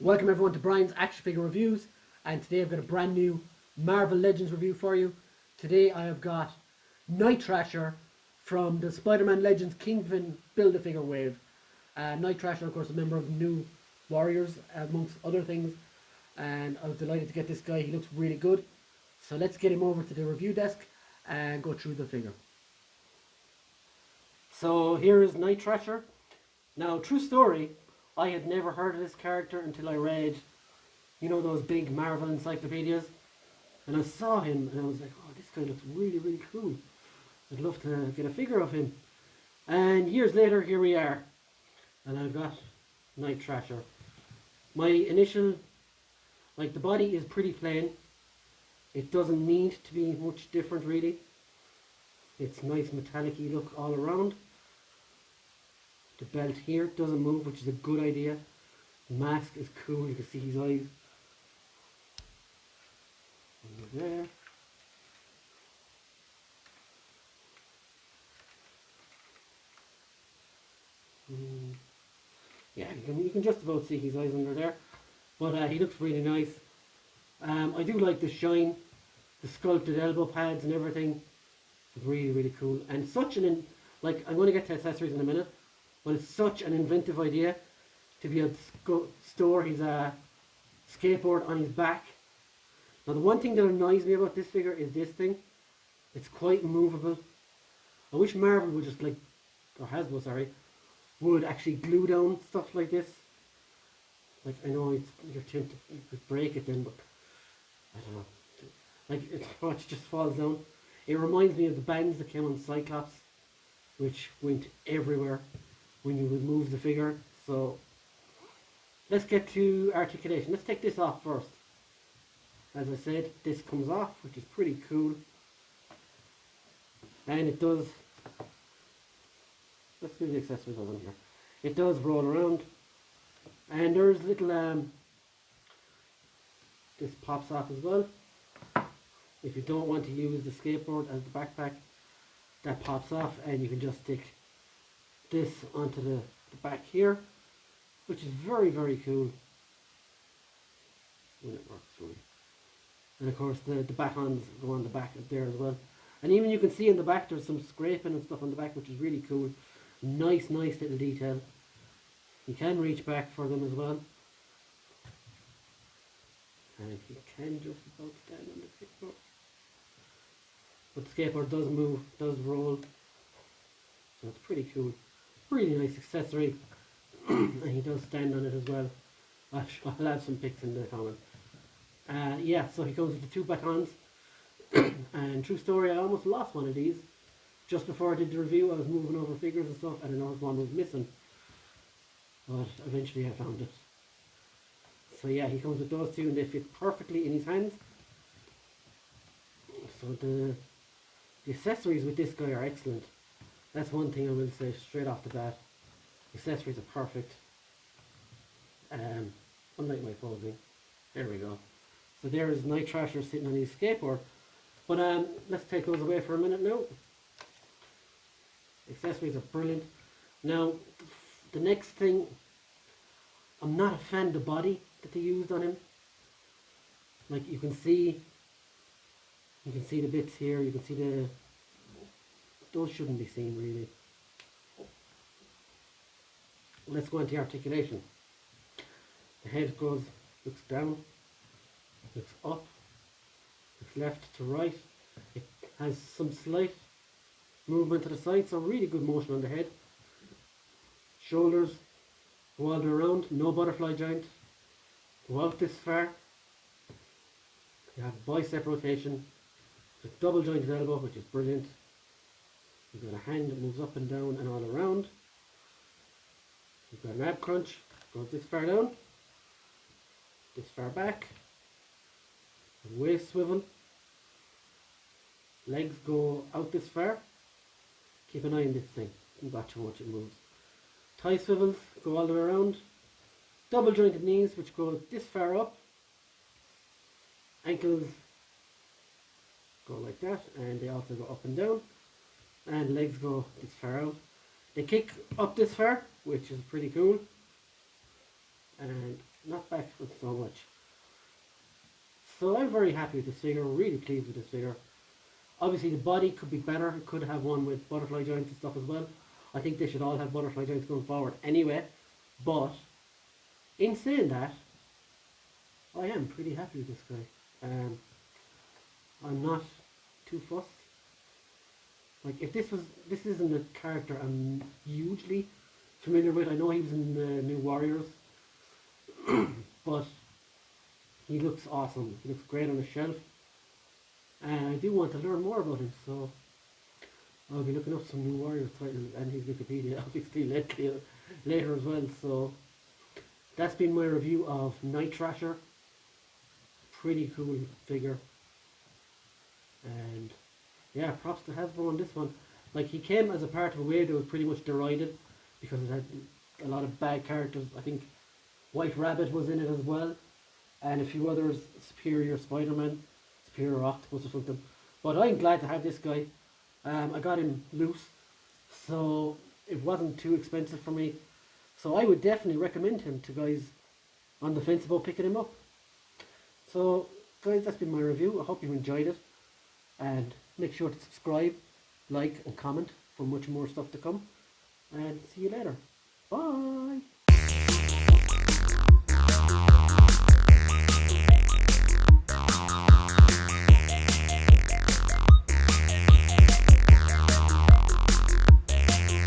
Welcome everyone to Brian's Action Figure Reviews, and today I've got a brand new Marvel Legends review for you. Today I have got Night Thrasher from the Spider-Man Legends Kingpin Build-A-Figure wave. Night Thrasher, of course, a member of the New Warriors, amongst other things, and I was delighted to get this guy. He looks really good. So let's get him over to the review desk and go through the figure. So here is Night Thrasher. Now, true story, I had never heard of this character until I read, you know, those big Marvel encyclopedias. And I saw him and I was like, oh, this guy looks really, really cool. I'd love to get a figure of him. And years later, here we are. And I've got Night Thrasher. My initial, like, the body is pretty plain. It doesn't need to be much different, really. It's nice metallic-y look all around. The belt here doesn't move, which is a good idea. The mask is cool, you can see his eyes. Over there. Yeah, you can just about see his eyes under there. But he looks really nice. I do like the shine, the sculpted elbow pads and everything. Really, really cool. And such an, like, I'm going to get to accessories in a minute. But it's such an inventive idea to be able to store his skateboard on his back. Now the one thing that annoys me about this figure is this thing. It's quite movable. I wish Marvel would just, like, or Hasbro, sorry, would actually glue down stuff like this. Like, I know you're tempted, you could break it then, but I don't know. Like, it just falls down. It reminds me of the bands that came on Cyclops, which went everywhere when you would move the figure. So let's get to articulation. Let's take this off first. As I said, this comes off, which is pretty cool. And it does, let's do the accessories on here. It does roll around. And there's little, this pops off as well. If you don't want to use the skateboard as the backpack, that pops off and you can just stick this onto the back here, which is very, very cool when it works really. And of course the batons go on the back there as well. And even you can see in the back there's some scraping and stuff on the back, which is really cool. Nice little detail. You can reach back for them as well. And you can just about stand on the skateboard. But the skateboard does move, does roll. So it's pretty cool. Really nice accessory. And he does stand on it as well. I'll have some pics in the comments. Yeah, so he comes with the two batons. And true story, I almost lost one of these. Just before I did the review, I was moving over figures and stuff, and I noticed one was missing. But eventually I found it. So yeah, he comes with those two and they fit perfectly in his hands. So the accessories with this guy are excellent. That's one thing I will say straight off the bat. Accessories are perfect. Unlike my posing. There we go. So there is Night Thrasher sitting on his skateboard. But let's take those away for a minute now. Accessories are brilliant. Now, the next thing, I'm not a fan of the body that they used on him. Like, you can see the bits here, you can see the, those shouldn't be seen really. Let's go into articulation. The head looks down, looks up, looks left to right. It has some slight movement to the side, so really good motion on the head. Shoulders go all the way around, no butterfly joint. Go out this far. You have bicep rotation. It's a double jointed elbow, which is brilliant. You've got a hand that moves up and down and all around. You've got an ab crunch, goes this far down, this far back. A waist swivel. Legs go out this far. Keep an eye on this thing, watch how much it moves. Thigh swivels go all the way around. Double jointed knees, which go this far up. Ankles go like that, and they also go up and down. And legs go this far out. They kick up this far, which is pretty cool. And not backwards so much. So I'm very happy with this figure, really pleased with this figure. Obviously the body could be better, it could have one with butterfly joints and stuff as well. I think they should all have butterfly joints going forward anyway, but in saying that, I am pretty happy with this guy. I'm not too fussed. Like if this isn't a character I'm hugely familiar with. I know he was in the New Warriors, but he looks awesome. He looks great on the shelf, and I do want to learn more about him. So I'll be looking up some New Warriors titles and his Wikipedia obviously later as well. So that's been my review of Night Thrasher. Pretty cool figure, and yeah, props to Hasbro on this one. Like he came as a part of a wave that was pretty much derided because it had a lot of bad characters. I think White Rabbit was in it as well, and a few others, Superior Spider-Man, Superior Octopus or something. But I'm glad to have this guy. I got him loose, so it wasn't too expensive for me. So I would definitely recommend him to guys on the fence about picking him up. So guys, that's been my review. I hope you enjoyed it, and make sure to subscribe, like and comment for much more stuff to come, and see you later. Bye.